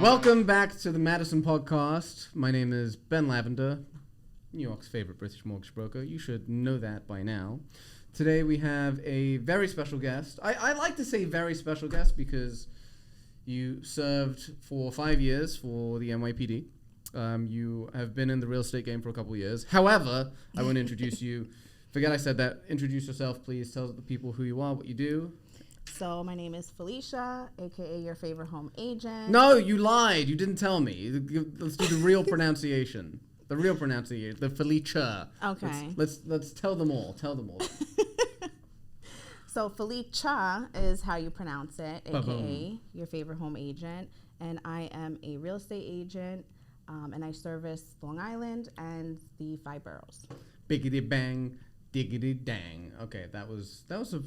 Welcome back to the Madison podcast. My name is Ben Lavender, New York's favorite British mortgage broker. You should know that by now. Today we have a very special guest. I like to say very special guest because you served for 5 years for the NYPD. You have been in the real estate game for a couple of years. However, I want to introduce you. Forget I said that. Introduce yourself, please. Tell the people who you are, what you do. So my name is Felicia, a.k.a. your favorite home agent. No, you lied. You didn't tell me. Let's do the real pronunciation. The real pronunciation. The Felicha. Okay. Let's tell them all. Tell them all. So Felicha is how you pronounce it, a.k.a. your favorite home agent. And I am a real estate agent, and I service Long Island and the 5 boroughs. Biggity bang. Diggity dang. Okay, that was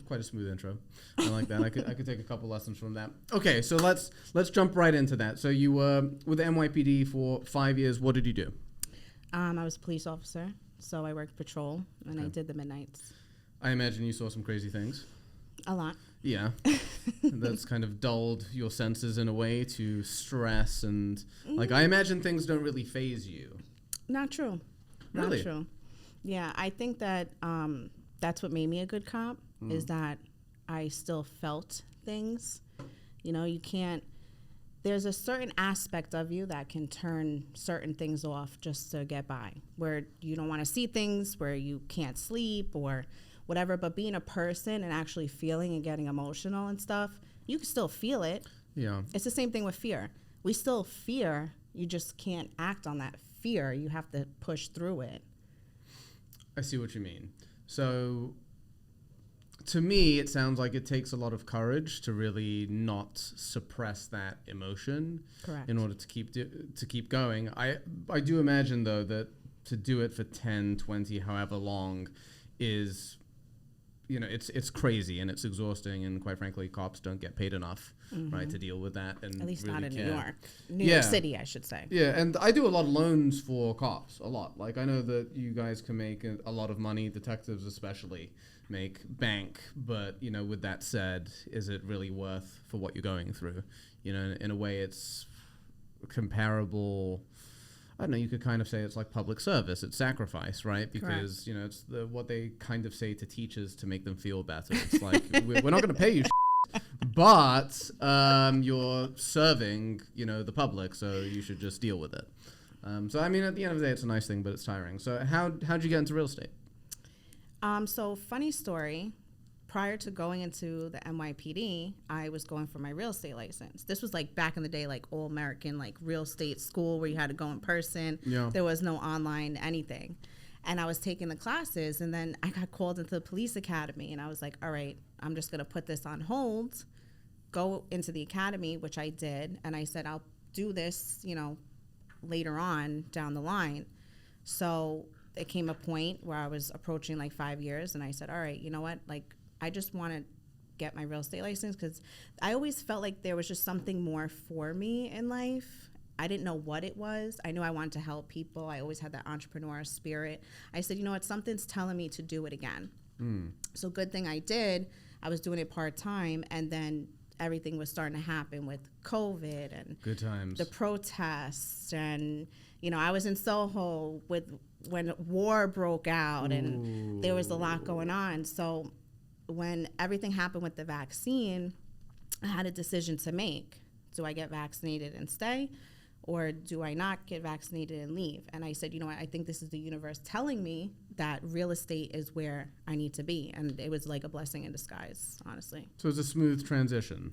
quite a smooth intro. I like that. I could take a couple lessons from that. Okay, so let's jump right into that. So you were with the NYPD for 5 years. What did you do? I was a police officer, so I worked patrol and I did the midnights. I imagine you saw some crazy things. A lot. Yeah. That's kind of dulled your senses in a way to stress and I imagine things don't really faze you. Not true. Really? Not true. Yeah, I think that that's what made me a good cop, is that I still felt things. You know, you can't, there's a certain aspect of you that can turn certain things off just to get by, where you don't want to see things, where you can't sleep or whatever, but being a person and actually feeling and getting emotional and stuff, you can still feel it. Yeah. It's the same thing with fear. We still fear, you just can't act on that fear. You have to push through it. I see what you mean. So, to me, it sounds like it takes a lot of courage to really not suppress that emotion. Correct. In order to keep going. I do imagine, though, that to do it for 10, 20, however long is, it's crazy and it's exhausting, and quite frankly, cops don't get paid enough, right, to deal with that. And at least really not in care. New York. New York City, I should say. Yeah, and I do a lot of loans for cops, a lot. Like, I know that you guys can make a lot of money, detectives especially make bank, but, with that said, is it really worth for what you're going through? In a way, it's comparable. I don't know, you could kind of say it's like public service. It's sacrifice, right? Because, it's what they kind of say to teachers to make them feel better. It's like, we're not going to pay you but you're serving, the public, so you should just deal with it. So, I mean, at the end of the day, it's a nice thing, but it's tiring. So how'd you get into real estate? So funny story. Prior to going into the NYPD, I was going for my real estate license. This was like back in the day, like all American, like real estate school where you had to go in person. Yeah. There was no online anything. And I was taking the classes, and then I got called into the police academy, and I was like, all right, I'm just going to put this on hold, go into the academy, which I did. And I said, I'll do this, later on down the line. So it came a point where I was approaching like 5 years, and I said, all right, you know what? Like, I just want to get my real estate license because I always felt like there was just something more for me in life. I didn't know what it was. I knew I wanted to help people. I always had that entrepreneur spirit. I said, you know what, something's telling me to do it again. So good thing I did. I was doing it part-time, and then everything was starting to happen with COVID and good times, the protests, and I was in Soho when war broke out. Ooh. And there was a lot going on. So when everything happened with the vaccine, I had a decision to make. Do I get vaccinated and stay, or do I not get vaccinated and leave? And I said, you know what, I think this is the universe telling me that real estate is where I need to be. And it was like a blessing in disguise, honestly. So it was a smooth transition.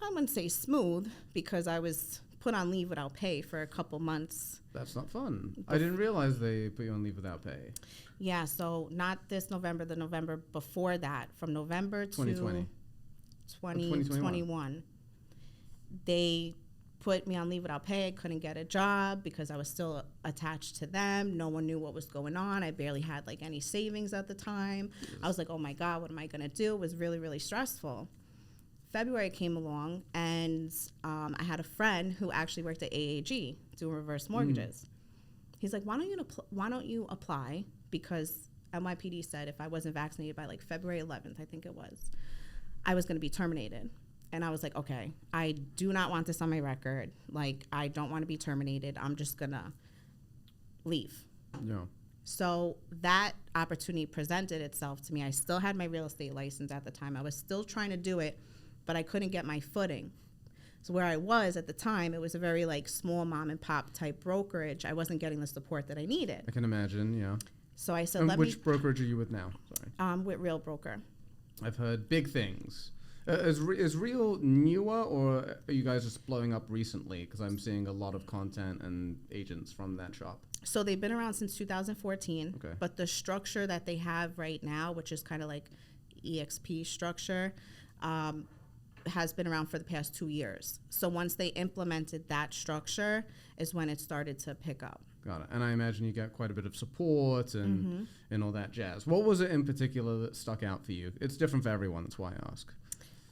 I wouldn't say smooth, because I was put on leave without pay for a couple months. That's not fun. I didn't realize they put you on leave without pay. Yeah, so not this November, the November before that, from November to 2021. They put me on leave without pay. I couldn't get a job because I was still attached to them. No one knew what was going on. I barely had like any savings at the time. Yes. I was like, oh my God, what am I going to do? It was really, really stressful. February came along, and I had a friend who actually worked at AAG doing reverse mortgages. He's like, why don't you apply? Because NYPD said if I wasn't vaccinated by like February 11th, I think it was, I was going to be terminated. And I was like, okay, I do not want this on my record. Like, I don't want to be terminated. I'm just going to leave. Yeah. So that opportunity presented itself to me. I still had my real estate license at the time. I was still trying to do it, but I couldn't get my footing. So where I was at the time, it was a very like small mom and pop type brokerage. I wasn't getting the support that I needed. I can imagine, yeah. So I said, which brokerage are you with now? Sorry. With Real Broker. I've heard big things. Is Real newer, or are you guys just blowing up recently? Because I'm seeing a lot of content and agents from that shop. So they've been around since 2014. Okay. But the structure that they have right now, which is kind of like EXP structure, has been around for the past 2 years. So once they implemented that structure is when it started to pick up. Got it. And I imagine you get quite a bit of support and all that jazz. What was it in particular that stuck out for you? It's different for everyone. That's why I ask.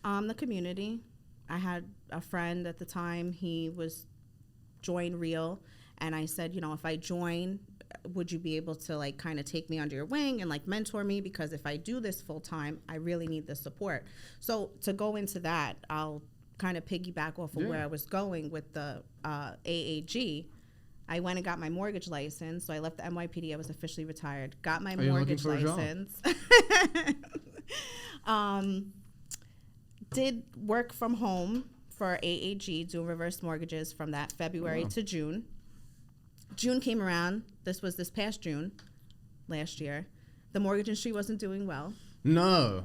The community. I had a friend at the time. He was join Real. And I said, you know, if I join, would you be able to like kind of take me under your wing and like mentor me? Because if I do this full time, I really need the support. So to go into that, I'll kind of piggyback off of where I was going with the AAG. I went and got my mortgage license. So I left the NYPD. I was officially retired. Got my mortgage license. Did work from home for AAG, doing reverse mortgages from that February to June. June came around. This was this past June, last year. The mortgage industry wasn't doing well. No,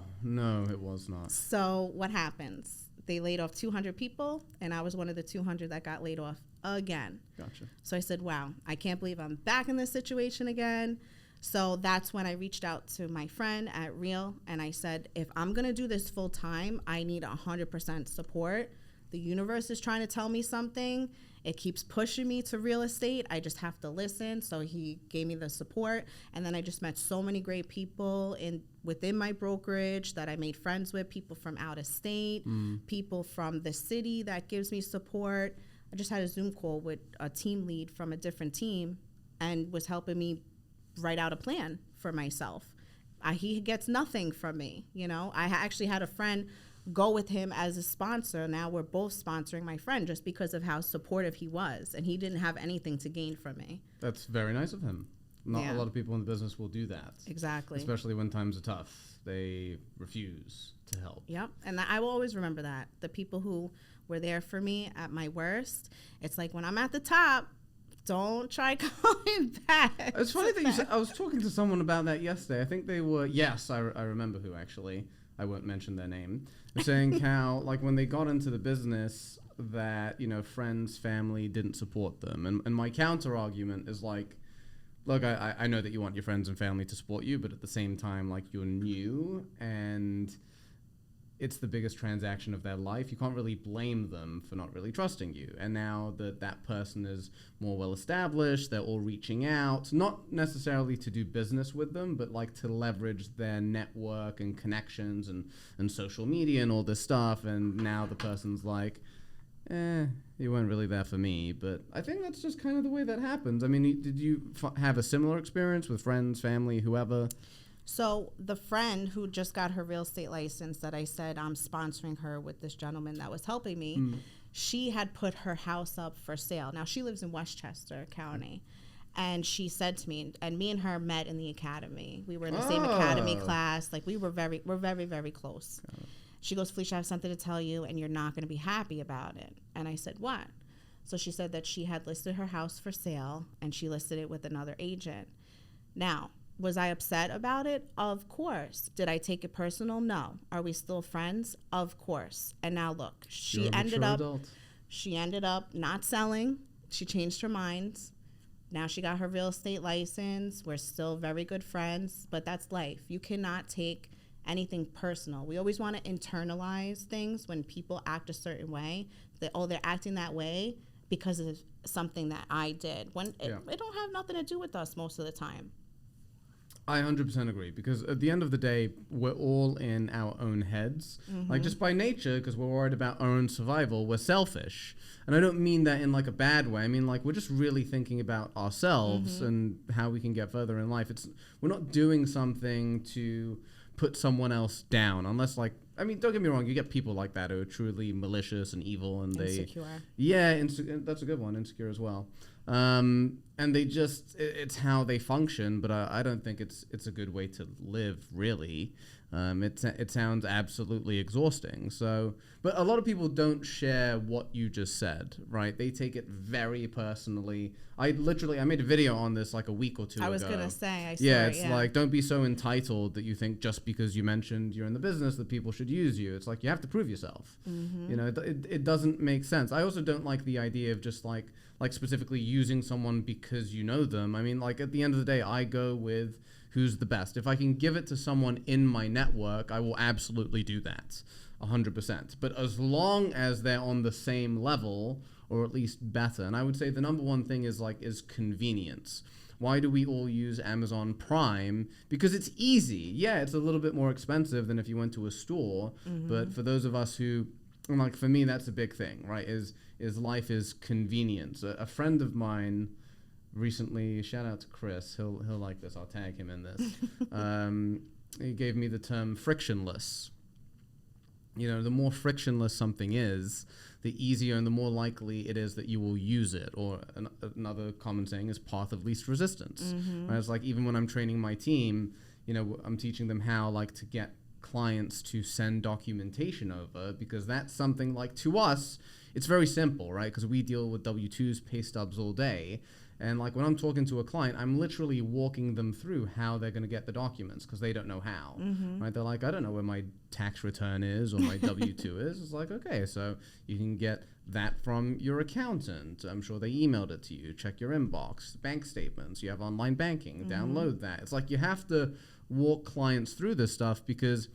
it was not. So what happens? They laid off 200 people, and I was one of the 200 that got laid off again. Gotcha. So I said, wow, I can't believe I'm back in this situation again. So that's when I reached out to my friend at Real, and I said, if I'm going to do this full time, I need 100% support. The universe is trying to tell me something. It keeps pushing me to real estate. I just have to listen. So he gave me the support. And then I just met so many great people within my brokerage that I made friends with, people from out of state, people from the city that gives me support. I just had a Zoom call with a team lead from a different team and was helping me write out a plan for myself. He gets nothing from me. You know, I actually had a friend go with him as a sponsor. Now we're both sponsoring my friend just because of how supportive he was, and he didn't have anything to gain from me. That's very nice of him. Not a lot of people in the business will do that. Exactly. Especially when times are tough. They refuse to help. Yep. And I will always remember that. The people who were there for me at my worst, it's like when I'm at the top, don't try going back. It's funny that you said, I was talking to someone about that yesterday. I think they were, I remember who actually. I won't mention their name. They're saying how, like, when they got into the business, that, you know, friends, family didn't support them. And my counter argument is like, look, I know that you want your friends and family to support you, but at the same time, like, you're new and it's the biggest transaction of their life. You can't really blame them for not really trusting you. And now that person is more well established, they're all reaching out, not necessarily to do business with them, but like to leverage their network and connections and social media and all this stuff. And now the person's like, you weren't really there for me. But I think that's just kind of the way that happens. I mean, did you have a similar experience with friends, family, whoever? So the friend who just got her real estate license that I said I'm sponsoring her with this gentleman that was helping me, she had put her house up for sale. Now, she lives in Westchester County. And she said to me, and me and her met in the academy. We were in the same academy class. Like, we're very, very close. She goes, Felicia, I have something to tell you, and you're not going to be happy about it. And I said, what? So she said that she had listed her house for sale, and she listed it with another agent. Now, was I upset about it? Of course. Did I take it personal? No. Are we still friends? Of course. And now look, she ended up not selling. She changed her mind. Now she got her real estate license. We're still very good friends, but that's life. You cannot take anything personal. We always want to internalize things when people act a certain way. They're acting that way because of something that I did. It don't have nothing to do with us most of the time. I 100% agree, because at the end of the day, we're all in our own heads. Like, just by nature, because we're worried about our own survival, we're selfish. And I don't mean that in like a bad way. I mean, like, we're just really thinking about ourselves and how we can get further in life. We're not doing something to put someone else down, unless, like, I mean, don't get me wrong, you get people like that who are truly malicious and evil, and Insecure. that's a good one, insecure as well. And they just, it's how they function, but I don't think it's a good way to live, really. It sounds absolutely exhausting. So, but a lot of people don't share what you just said, right? They take it very personally. I made a video on this like a week or two ago. I was gonna say, it's like, don't be so entitled that you think just because you mentioned you're in the business that people should use you. It's like, you have to prove yourself. Mm-hmm. You know, it doesn't make sense. I also don't like the idea of just like specifically using someone because you know them. I mean, like at the end of the day, I go with who's the best. If I can give it to someone in my network, I will absolutely do that, 100%. But as long as they're on the same level, or at least better, and I would say the number one thing is convenience. Why do we all use Amazon Prime? Because it's easy. Yeah, it's a little bit more expensive than if you went to a store, but for those of us who, like for me, that's a big thing, right? Is life is convenience. A friend of mine recently, shout out to Chris, he'll like this, I'll tag him in this. He gave me the term frictionless. You know, the more frictionless something is, the easier and the more likely it is that you will use it. Or another common saying is path of least resistance. Right? It's like, even when I'm training my team, you know, I'm teaching them how like to get clients to send documentation over, because that's something like, to us, it's very simple, right? Because we deal with W-2s, pay stubs all day. And like when I'm talking to a client, I'm literally walking them through how they're going to get the documents, because they don't know how, right? They're like, I don't know where my tax return is or my W-2 is. It's like, okay, so you can get that from your accountant. I'm sure they emailed it to you. Check your inbox, bank statements. You have online banking. Download that. It's like you have to walk clients through this stuff, because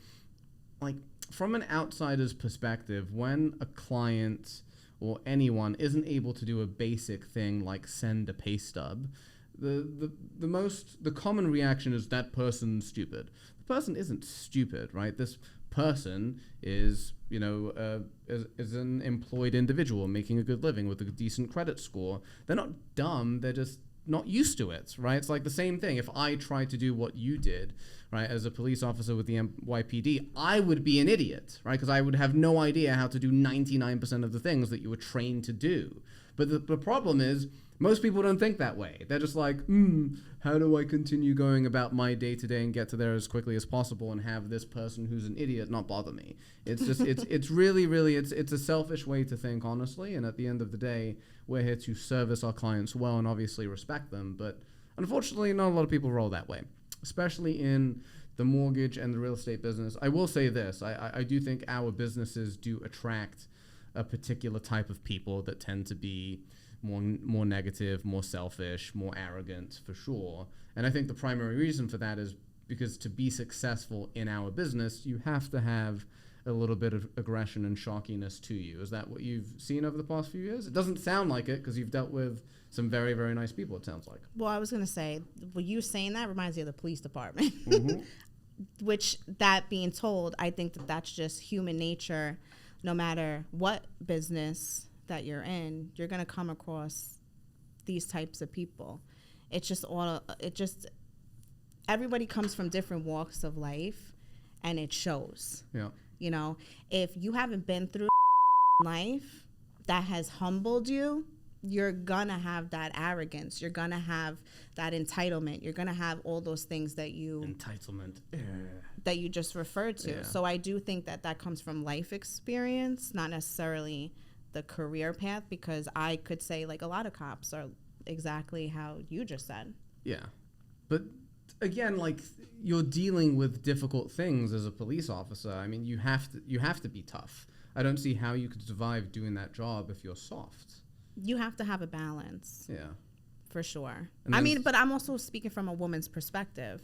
like from an outsider's perspective, when a client or anyone isn't able to do a basic thing like send a pay stub, the common reaction is that person's stupid. The person isn't stupid, right? This person is, you know, is an employed individual making a good living with a decent credit score. They're not dumb, they're just not used to it, right? It's like the same thing. If I tried to do what you did, right, as a police officer with the NYPD, I would be an idiot, right? Because I would have no idea how to do 99% of the things that you were trained to do. But the problem is, most people don't think that way. They're just like, how do I continue going about my day-to-day and get to there as quickly as possible and have this person who's an idiot not bother me? It's just, it's really, it's a selfish way to think, honestly. And at the end of the day, we're here to service our clients well and obviously respect them. But unfortunately, not a lot of people roll that way, especially in the mortgage and the real estate business. I will say this, I do think our businesses do attract a particular type of people that tend to be more negative, more selfish, more arrogant, for sure. And I think the primary reason for that is because to be successful in our business, you have to have a little bit of aggression and shockiness to you. Is that what you've seen over the past few years? It doesn't sound like it, because you've dealt with some very, very nice people, it sounds like. Well, I was going to say, well, you saying that reminds me of the police department. Which, that being told, I think that that's just human nature. No matter what business that you're in, you're going to come across these types of people. Everybody comes from different walks of life, and it shows. Yeah. You know, if you haven't been through life that has humbled you, you're gonna have that arrogance. You're gonna have that entitlement. You're gonna have all those things that you that you just referred to. Yeah. So I do think that comes from life experience, not necessarily the career path, because I could say like a lot of cops are exactly how you just said. Yeah, but again, like, you're dealing with difficult things as a police officer. I mean, you have to be tough. I don't see how you could survive doing that job if you're soft. You have to have a balance. Yeah. For sure. I mean, but I'm also speaking from a woman's perspective.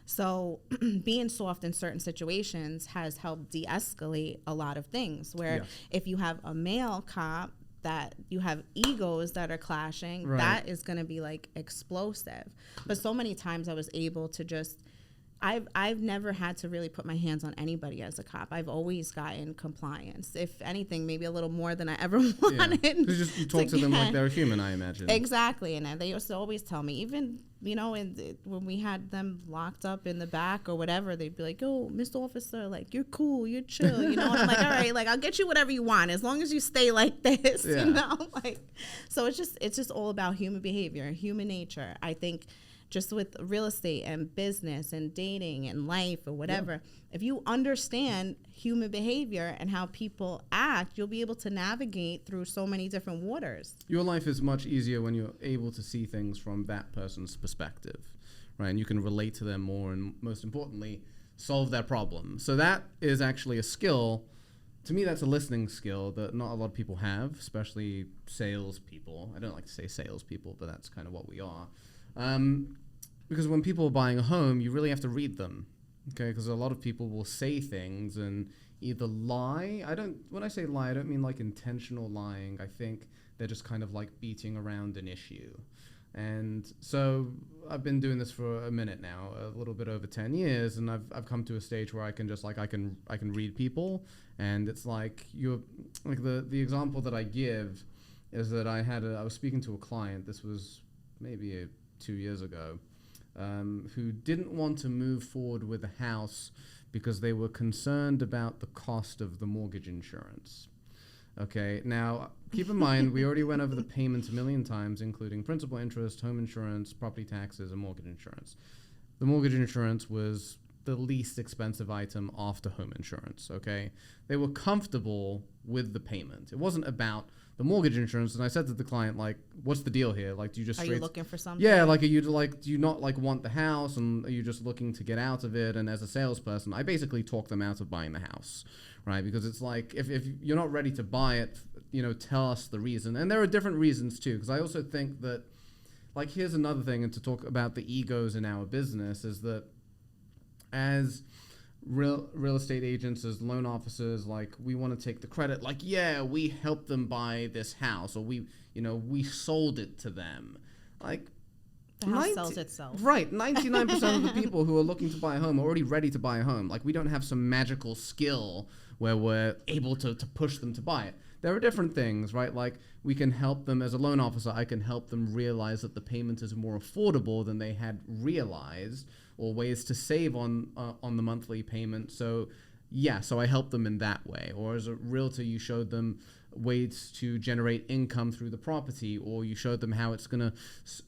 So being soft in certain situations has helped de-escalate a lot of things, where if you have a male cop, that you have egos that are clashing, that is going to be like explosive. But so many times I was able to just I've never had to really put my hands on anybody as a cop. I've always gotten compliance. If anything, maybe a little more than I ever wanted. Yeah. You talk to them like they're human, I imagine. Exactly. And they used to always tell me, even, when we had them locked up in the back or whatever, they'd be like, "Oh, Mr. Officer, like, you're cool, you're chill." And I'm like, all right, like, I'll get you whatever you want as long as you stay like this, like. So it's just all about human behavior, human nature. I think just with real estate and business and dating and life or whatever, if you understand human behavior and how people act, you'll be able to navigate through so many different waters. Your life is much easier when you're able to see things from that person's perspective, right? And you can relate to them more and, most importantly, solve their problem. So that is actually a skill. To me, that's a listening skill that not a lot of people have, especially salespeople. I don't like to say salespeople, but that's kind of what we are. Because when people are buying a home, you really have to read them, okay? Because a lot of people will say things and either lie. When I say lie, I don't mean like intentional lying. I think they're just kind of like beating around an issue. And so I've been doing this for a minute now, a little bit over 10 years, and I've come to a stage where I can just like I can read people, and it's like the example that I give is that I was speaking to a client. This was maybe 2 years ago. Who didn't want to move forward with a house because they were concerned about the cost of the mortgage insurance. Okay, now keep in mind, we already went over the payments a million times, including principal, interest, home insurance, property taxes, and mortgage insurance. The mortgage insurance was the least expensive item after home insurance, okay? They were comfortable with the payment. It wasn't about the mortgage insurance, and I said to the client, like, what's the deal here? Like, do you just are you looking for something? Yeah, like, do you not like want the house, and are you just looking to get out of it? And as a salesperson, I basically talk them out of buying the house, right? Because it's like, if you're not ready to buy it, tell us the reason. And there are different reasons too, because I also think that, like, here's another thing, and to talk about the egos in our business, is that as real estate agents, as loan officers, like, we want to take the credit, like, yeah, we helped them buy this house, or we sold it to them. Like, the house sells itself. Right. 99% of the people who are looking to buy a home are already ready to buy a home. Like, we don't have some magical skill where we're able to push them to buy it. There are different things, right? Like, we can help them as a loan officer. I can help them realize that the payment is more affordable than they had realized, or ways to save on the monthly payment. So I help them in that way. Or as a realtor, you showed them ways to generate income through the property, or you showed them how it's going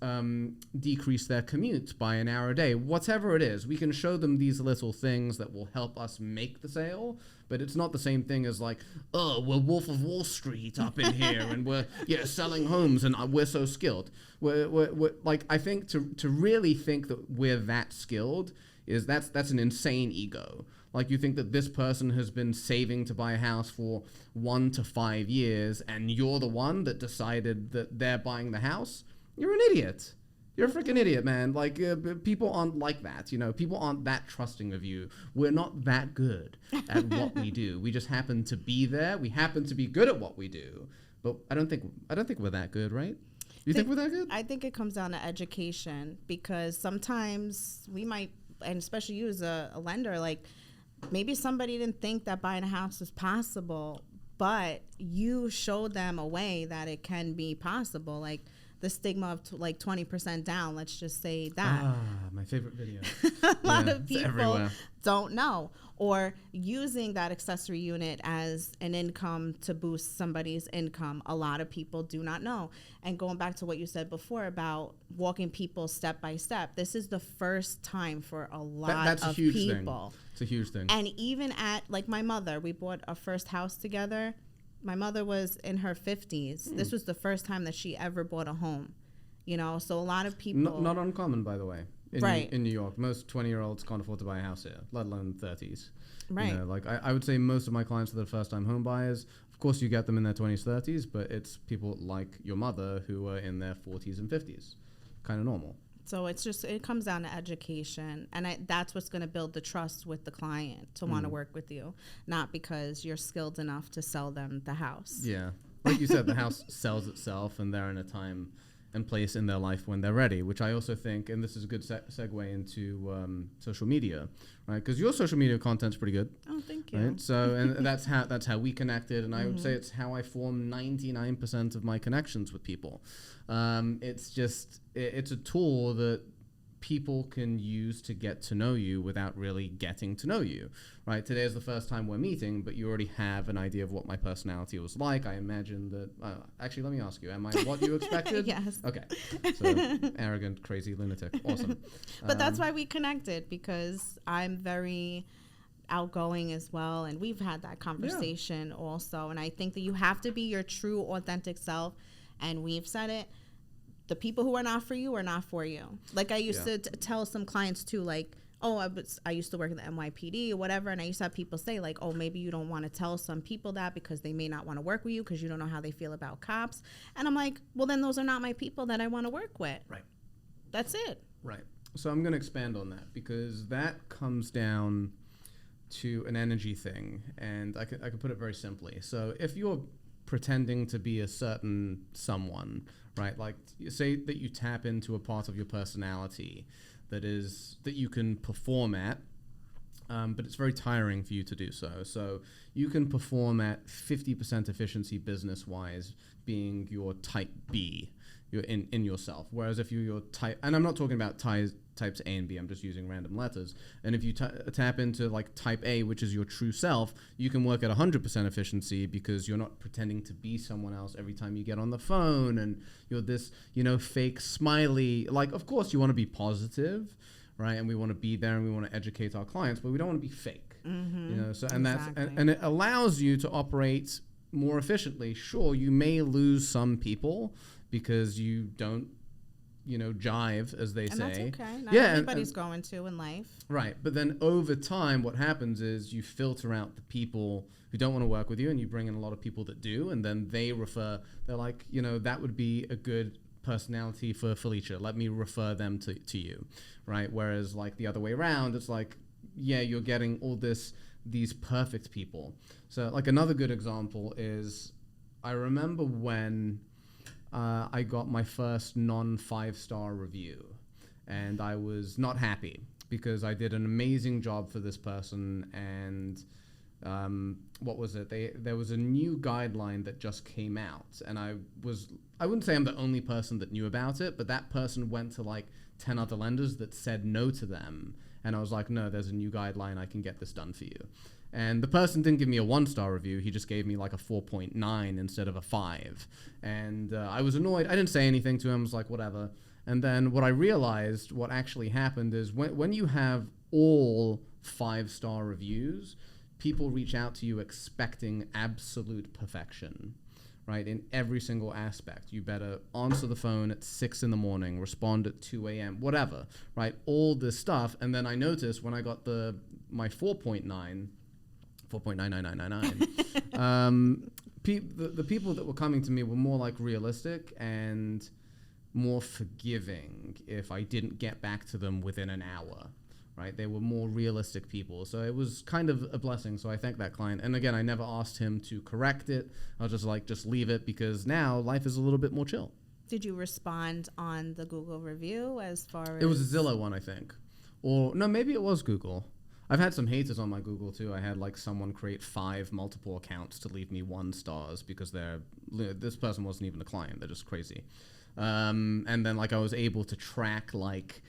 to decrease their commute by an hour a day. Whatever it is, we can show them these little things that will help us make the sale, but it's not the same thing as like, oh, we're Wolf of Wall Street up in here, and we're selling homes, and we're so skilled. We're like, I think to really think that we're that skilled that's an insane ego. Like, you think that this person has been saving to buy a house for 1 to 5 years, and you're the one that decided that they're buying the house? You're an idiot. You're a freaking idiot, man. Like, people aren't like that, People aren't that trusting of you. We're not that good at what we do. We just happen to be there. We happen to be good at what we do. But I don't think we're that good, right? You think we're that good? I think it comes down to education, because sometimes we might, and especially you as a lender, like, maybe somebody didn't think that buying a house was possible, but you showed them a way that it can be possible. Like, the stigma of 20% down, let's just say that. Ah, my favorite video. A lot of people don't know. Or using that accessory unit as an income to boost somebody's income. A lot of people do not know. And going back to what you said before about walking people step by step, this is the first time for a lot that's of a huge people. Thing. It's a huge thing. And even at, like, my mother, we bought our first house together. My mother was in her 50s. This was the first time that she ever bought a home. So a lot of people... Not uncommon, by the way, right. In New York. Most 20-year-olds can't afford to buy a house here, let alone 30s. Right. Like, I would say most of my clients are the first-time home buyers. Of course, you get them in their 20s, 30s, but it's people like your mother who are in their 40s and 50s. Kind of normal. So it comes down to education, and that's what's going to build the trust with the client to want to work with you, not because you're skilled enough to sell them the house. Yeah. Like you said, the house sells itself, and they're in a time and place in their life when they're ready, which I also think, and this is a good segue into social media, right? Because your social media content's pretty good. Oh, thank you. Right? So, and that's how we connected, and I would say it's how I form 99% of my connections with people. It's a tool that people can use to get to know you without really getting to know you, right? Today is the first time we're meeting, but you already have an idea of what my personality was like. I imagine that, actually, let me ask you, am I what you expected? Yes. Okay. So, arrogant, crazy lunatic. Awesome. But that's why we connected, because I'm very outgoing as well, and we've had that conversation also. And I think that you have to be your true, authentic self, and we've said it. The people who are not for you are not for you. Like I used to tell some clients too, like, oh, I used to work in the NYPD or whatever, and I used to have people say like, oh, maybe you don't want to tell some people that because they may not want to work with you because you don't know how they feel about cops. And I'm like, well, then those are not my people that I want to work with. Right. That's it. Right. So I'm going to expand on that, because that comes down to an energy thing, and I could put it very simply. So if you're pretending to be a certain someone, right? Like, say that you tap into a part of your personality that you can perform at, but it's very tiring for you to do so. So you can perform at 50% efficiency business-wise, being your type B, you're in yourself. Whereas if you're your type, and I'm not talking about types A and B, I'm just using random letters. And if you tap into like type A, which is your true self, you can work at 100% efficiency, because you're not pretending to be someone else every time you get on the phone, and you're this, fake smiley. Like, of course you want to be positive, right? And we want to be there, and we want to educate our clients, but we don't want to be fake. So, and exactly. and it allows you to operate more efficiently. Sure, you may lose some people because you don't, jive, as they say. And that's okay. Not everybody's going to in life. Right. But then over time, what happens is you filter out the people who don't want to work with you, and you bring in a lot of people that do, and then they're like, that would be a good personality for Felicia. Let me refer them to you, right? Whereas like the other way around, it's like, you're getting all these perfect people. So like another good example is, I remember when I got my first non-5-star review, and I was not happy because I did an amazing job for this person, and what was it? There was a new guideline that just came out, and I wouldn't say I'm the only person that knew about it, but that person went to like 10 other lenders that said no to them, and I was like, no, there's a new guideline, I can get this done for you. And the person didn't give me a 1-star review. He just gave me like a 4.9 instead of a 5. And I was annoyed. I didn't say anything to him. I was like, whatever. And then what I realized, what actually happened is when you have all 5-star reviews, people reach out to you expecting absolute perfection, right? In every single aspect. You better answer the phone at 6 a.m, respond at 2 a.m, whatever, right? All this stuff. And then I noticed when I got my 4.9, 4.99999. The people that were coming to me were more like realistic and more forgiving if I didn't get back to them within an hour, right? They were more realistic people. So it was kind of a blessing. So I thank that client. And again, I never asked him to correct it. I was just leave it, because now life is a little bit more chill. Did you respond on the Google review as far as... It was a Zillow one, I think. Or no, maybe it was Google. I've had some haters on my Google too. I had like someone create 5 multiple accounts to leave me 1 stars because this person wasn't even a client. They're just crazy. And then like I was able to track like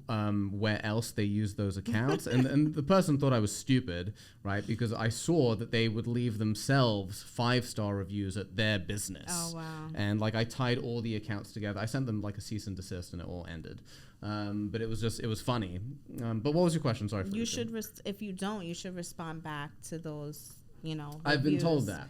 where else they used those accounts, and the person thought I was stupid, right? Because I saw that they would leave themselves 5-star reviews at their business. Oh wow! And like I tied all the accounts together. I sent them like a cease and desist, and it all ended. But it was funny. But what was your question? Sorry. You should if you don't, you should respond back to those. I've been told that.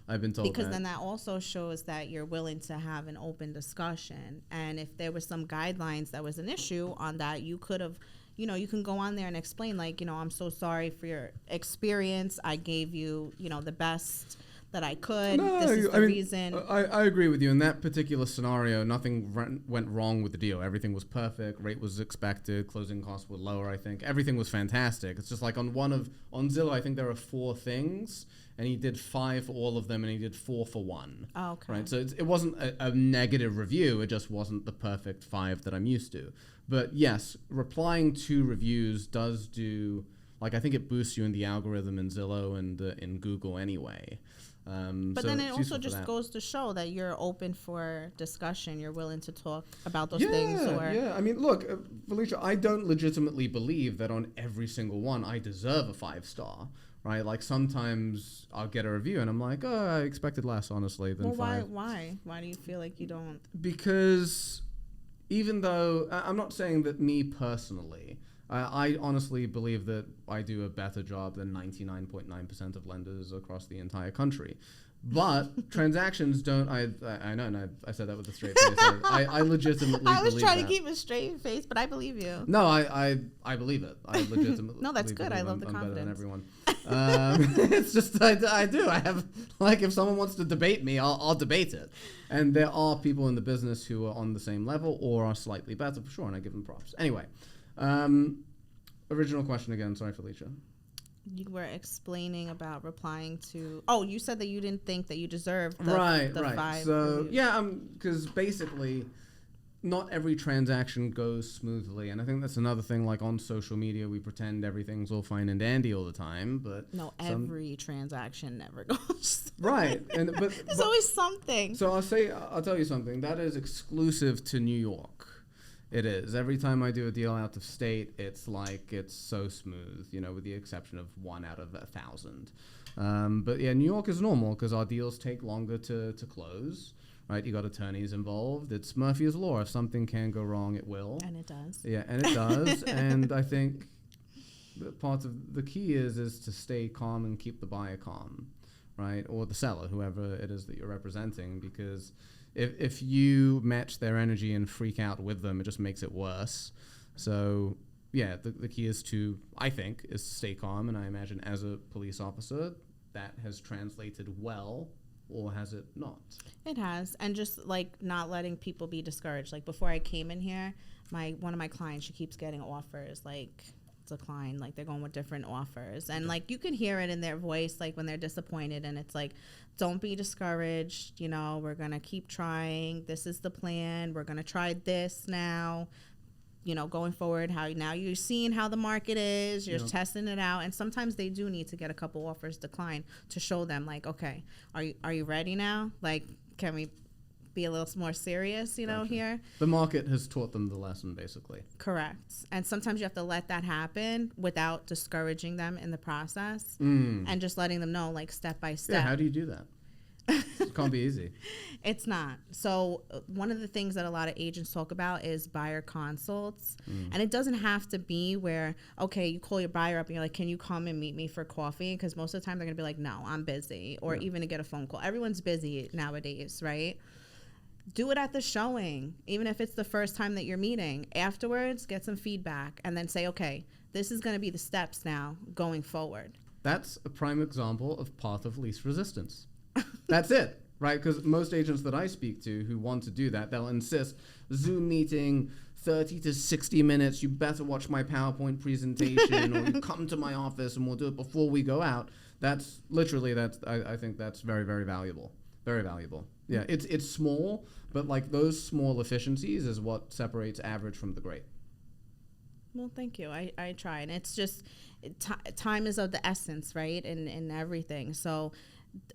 Because then that also shows that you're willing to have an open discussion. And if there were some guidelines that was an issue on that, you could have, you can go on there and explain like, I'm so sorry for your experience. I gave you, the best that I could. No, This is the reason. I agree with you. In that particular scenario, nothing went wrong with the deal. Everything was perfect. Rate was expected. Closing costs were lower, I think. Everything was fantastic. It's just like on Zillow, I think there are 4 things, and he did 5 for all of them, and he did 4 for 1. Oh, okay. Right? So it wasn't a negative review. It just wasn't the perfect 5 that I'm used to. But yes, replying to reviews does do, like, I think it boosts you in the algorithm in Zillow and in Google anyway. But then it also just goes to show that you're open for discussion. You're willing to talk about those things. Yeah. I mean, look, Felicia, I don't legitimately believe that on every single one I deserve a 5-star, right? Like sometimes I'll get a review and I'm like, oh, I expected less, honestly, than 5. Why? Why do you feel like you don't? Because even though I'm not saying that me personally, I honestly believe that I do a better job than 99.9% of lenders across the entire country. But transactions don't. I know, and I said that with a straight face. I legitimately. I was trying to keep a straight face, but I believe you. No, I believe it. I legitimately. No, that's good. I love the confidence. Better than everyone. It's just I do. I have, like, if someone wants to debate me, I'll debate it. And there are people in the business who are on the same level or are slightly better for sure, and I give them props. Anyway. Original question again. Sorry, Felicia. You were explaining about replying to. Oh, you said that you didn't think that you deserved the 5. So reviews. yeah, because basically, not every transaction goes smoothly, and I think that's another thing. Like on social media, we pretend everything's all fine and dandy all the time, but no, every transaction never goes. Right, but there's always something. So I'll tell you something that is exclusive to New York. It is. Every time I do a deal out of state, it's so smooth, with the exception of 1 out of 1,000. But yeah, New York is normal because our deals take longer to close, right? You got attorneys involved. It's Murphy's Law. If something can go wrong, it will. And it does. Yeah, and it does. And I think part of the key is to stay calm and keep the buyer calm, right? Or the seller, whoever it is that you're representing, because if you match their energy and freak out with them, it just makes it worse. So, yeah, the key is I think, to stay calm. And I imagine as a police officer, that has translated well, or has it not? It has. And just, like, not letting people be discouraged. Like, before I came in here, one of my clients, she keeps getting offers, like, decline, like they're going with different offers, and like you can hear it in their voice, like when they're disappointed, and it's like, don't be discouraged, we're gonna keep trying, this is the plan, we're gonna try this now, going forward, how now you're seeing how the market is, you're testing it out, and sometimes they do need to get a couple offers declined to show them, like, okay, are you ready now, like, can we be a little more serious, gotcha. Here. The market has taught them the lesson, basically. Correct. And sometimes you have to let that happen without discouraging them in the process, and just letting them know, like, step by step. Yeah, how do you do that? It can't be easy. It's not. So one of the things that a lot of agents talk about is buyer consults. And it doesn't have to be where, okay, you call your buyer up and you're like, can you come and meet me for coffee? Because most of the time they're going to be like, no, I'm busy. Or even to get a phone call. Everyone's busy nowadays, right? Do it at the showing, even if it's the first time that you're meeting. Afterwards, get some feedback and then say, okay, this is going to be the steps now going forward. That's a prime example of path of least resistance. That's it, right? Because most agents that I speak to who want to do that, they'll insist, Zoom meeting, 30 to 60 minutes, you better watch my PowerPoint presentation, or you come to my office and we'll do it before we go out. That's literally, I think that's very, very valuable. Very valuable. Yeah, it's small, but like those small efficiencies is what separates average from the great. Well, thank you. I try, and it's just time is of the essence, right? In everything. So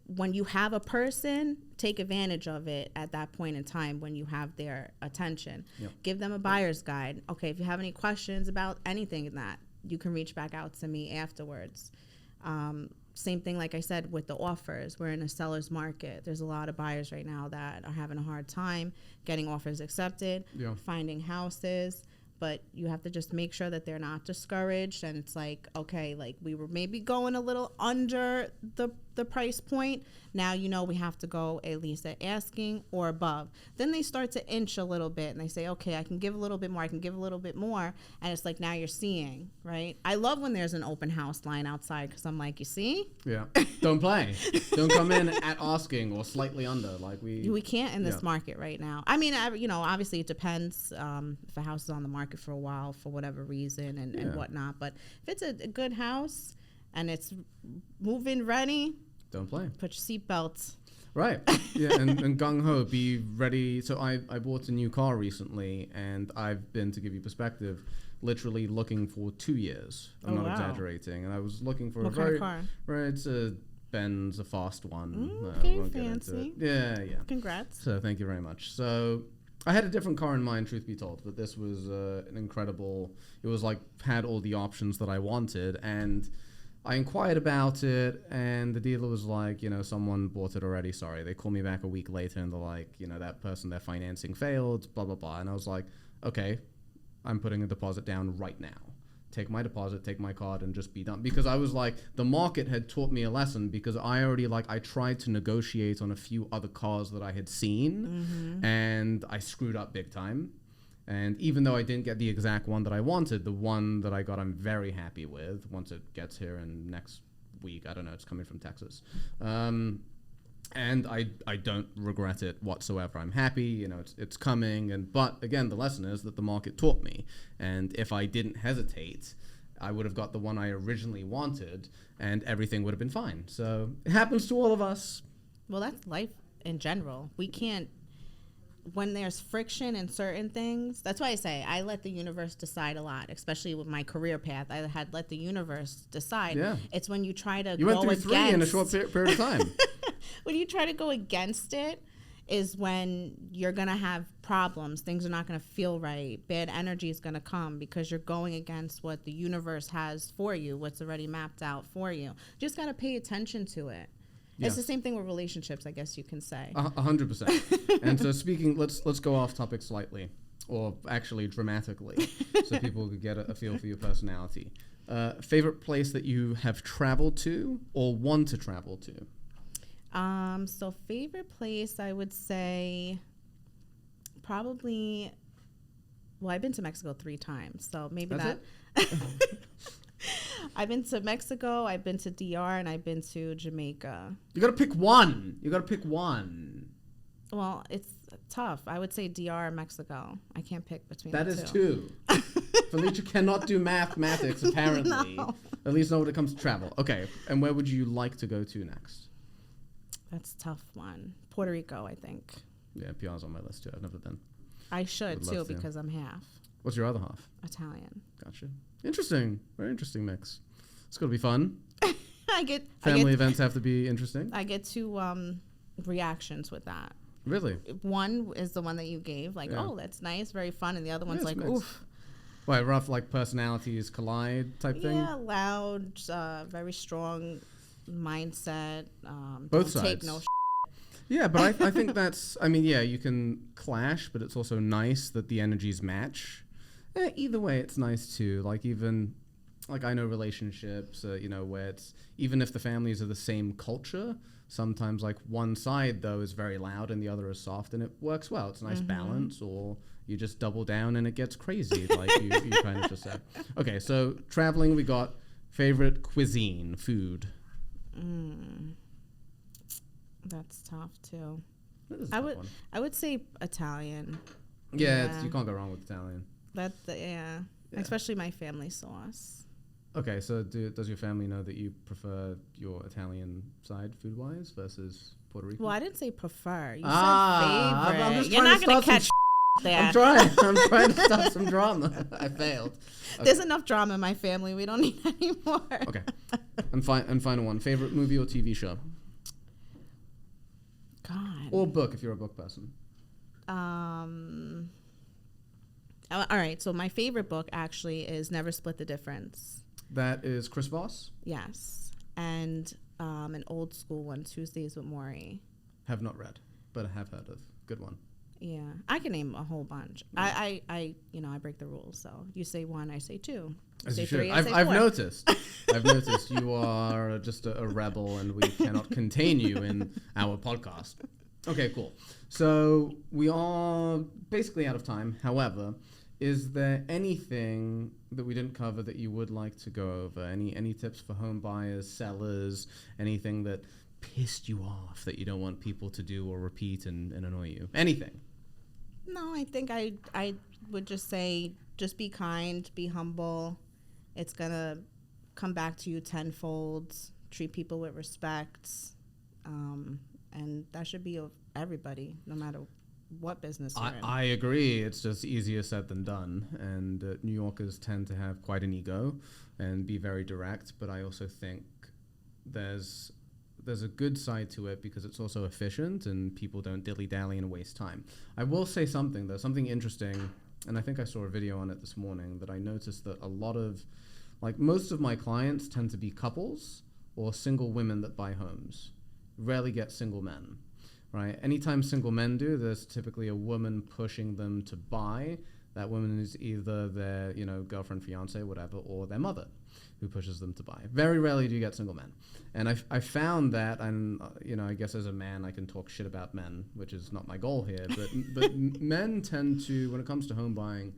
when you have a person, take advantage of it at that point in time when you have their attention. Yep. Give them a buyer's guide. Okay, if you have any questions about anything in that, you can reach back out to me afterwards. Same thing, like I said, with the offers. We're in a seller's market. There's a lot of buyers right now that are having a hard time getting offers accepted, finding houses. But you have to just make sure that they're not discouraged. And it's like, okay, like we were maybe going a little under the the price point, now we have to go at least at asking or above. Then they start to inch a little bit and they say, okay, I can give a little bit more, I can give a little bit more. And it's like, now you're seeing, right? I love when there's an open house line outside because I'm like, you see? Yeah. Don't play. Don't come in at asking or slightly under. Like we can't in this market right now. I mean, obviously it depends if a house is on the market for a while for whatever reason and whatnot. But if it's a good house and it's move-in ready, don't play. Put your seatbelts. Right. Yeah, and gung-ho, be ready. So I bought a new car recently, and I've been, to give you perspective, literally looking for 2 years. I'm not exaggerating. And I was looking for what kind of car? Right, it's a Benz, a fast one. Okay, fancy. Yeah. Congrats. So thank you very much. So I had a different car in mind, truth be told, but this was an incredible, it was like, had all the options that I wanted, and I inquired about it, and the dealer was like, someone bought it already, sorry. They called me back a week later, and they're like, that person, their financing failed, blah, blah, blah. And I was like, okay, I'm putting a deposit down right now. Take my deposit, take my card, and just be done. Because I was like, the market had taught me a lesson, because I already, I tried to negotiate on a few other cars that I had seen, and I screwed up big time. And even though I didn't get the exact one that I wanted, the one that I got I'm very happy with once it gets here in next week. I don't know, it's coming from Texas. And I don't regret it whatsoever. I'm happy, it's coming. But again, the lesson is that the market taught me. And if I didn't hesitate, I would have got the one I originally wanted, and everything would have been fine. So it happens to all of us. Well, that's life in general. We can't, when there's friction in certain things, that's why I say I let the universe decide a lot, especially with my career path. I had let the universe decide. Yeah. It's when you try to You went through 3 in a short period of time. When you try to go against it is when you're going to have problems. Things are not going to feel right. Bad energy is going to come because you're going against what the universe has for you, what's already mapped out for you. Just got to pay attention to it. Yeah. It's the same thing with relationships, I guess you can say. 100%. And so speaking, let's go off topic slightly, or actually dramatically, so people could get a feel for your personality. Favorite place that you have traveled to or want to travel to? So favorite place, I would say probably, well, I've been to Mexico 3 times, so maybe that's that. I've been to Mexico, I've been to DR, and I've been to Jamaica. You gotta pick one. Well, it's tough. I would say DR or Mexico. I can't pick between the two. That is 2. Felicha cannot do mathematics, apparently. No. At least not when it comes to travel. Okay, and where would you like to go to next? That's a tough one. Puerto Rico, I think. Yeah, PR's on my list too. I've never been. I should too, because I'm half. What's your other half? Italian. Gotcha. Interesting. Very interesting mix. It's going to be fun. Family events have to be interesting. I get 2 reactions with that. Really? One is the one that you gave, oh, that's nice, very fun. And the other one's oof. Right, rough, personalities collide type thing? Yeah, loud, very strong mindset. Both sides. Take no Yeah, but I think that's, you can clash, but it's also nice that the energies match. Either way, it's nice too. I know relationships, where it's, even if the families are the same culture, sometimes one side though is very loud and the other is soft, and it works well. It's a nice balance, or you just double down and it gets crazy, like you kind of just said. Okay, so traveling, we got favorite cuisine, food. That's tough too. That is a tough one. I would say Italian. Yeah. You can't go wrong with Italian. Yeah. Especially my family sauce. Okay, so does your family know that you prefer your Italian side food-wise versus Puerto Rican? Well, I didn't say prefer. You said favorite. I'm just You're not going to catch there. I'm trying to start some drama. I failed. Okay. There's enough drama in my family. We don't need any more. Okay. And final one. Favorite movie or TV show? God. Or book, if you're a book person. All right. So my favorite book actually is Never Split the Difference. That is Chris Voss? Yes. And an old school one, Tuesdays with Maury. Have not read, but I have heard of. Good one. Yeah, I can name a whole bunch. I break the rules. So you say one, I say two. As say you should. three, I say I've four. noticed. I've noticed you are just a rebel, and we cannot contain you in our podcast. Okay, cool. So we are basically out of time. However, is there anything that we didn't cover that you would like to go over? Any tips for home buyers, sellers, anything that pissed you off that you don't want people to do or repeat and annoy you? Anything? No, I think I would just say, just be kind, be humble. It's going to come back to you tenfold. Treat people with respect. And that should be of everybody, no matter what business you're in. I agree. It's just easier said than done. And New Yorkers tend to have quite an ego and be very direct. But I also think there's a good side to it because it's also efficient and people don't dilly-dally and waste time. I will say something, though, something interesting, and I think I saw a video on it this morning, that I noticed that a lot of, most of my clients tend to be couples or single women that buy homes. Rarely get single men, right? Anytime single men do, there's typically a woman pushing them to buy. That woman is either their, girlfriend, fiance, whatever, or their mother who pushes them to buy. Very rarely do you get single men. And I found that, and, I guess as a man, I can talk shit about men, which is not my goal here, but men tend to, when it comes to home buying,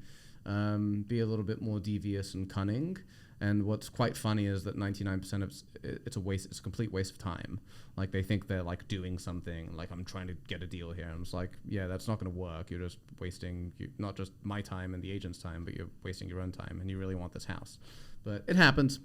be a little bit more devious and cunning. And what's quite funny is that 99% of it's a complete waste of time. Like, they think they're doing something, I'm trying to get a deal here. And I'm just yeah, that's not going to work. You're just wasting not just my time and the agent's time, but you're wasting your own time, and you really want this house. But it happens.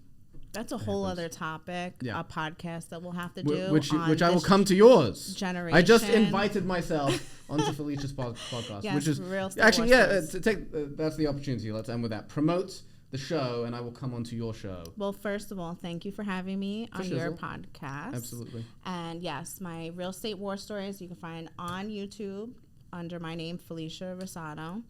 That's a whole other topic, yeah. A podcast that we'll have to do. Which I will come to yours. Generation. I just invited myself onto Felicha's podcast, yes, which is actually, that's the opportunity. Let's end with that. Promote the show, and I will come onto your show. Well, first of all, thank you for having me on your podcast. Absolutely. And yes, my real estate war stories you can find on YouTube under my name, Felicha Rosado.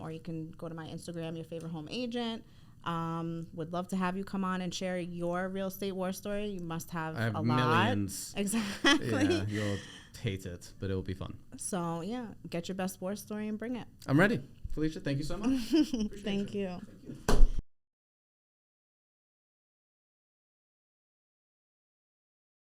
Or you can go to my Instagram, Your Favorite Home Agent. Would love to have you come on and share your real estate war story. You must have a lot. Millions. Exactly. Yeah, you'll hate it, but it'll be fun. So yeah, get your best war story and bring it. I'm ready. Felicha, thank you so much. Thank you. Thank you.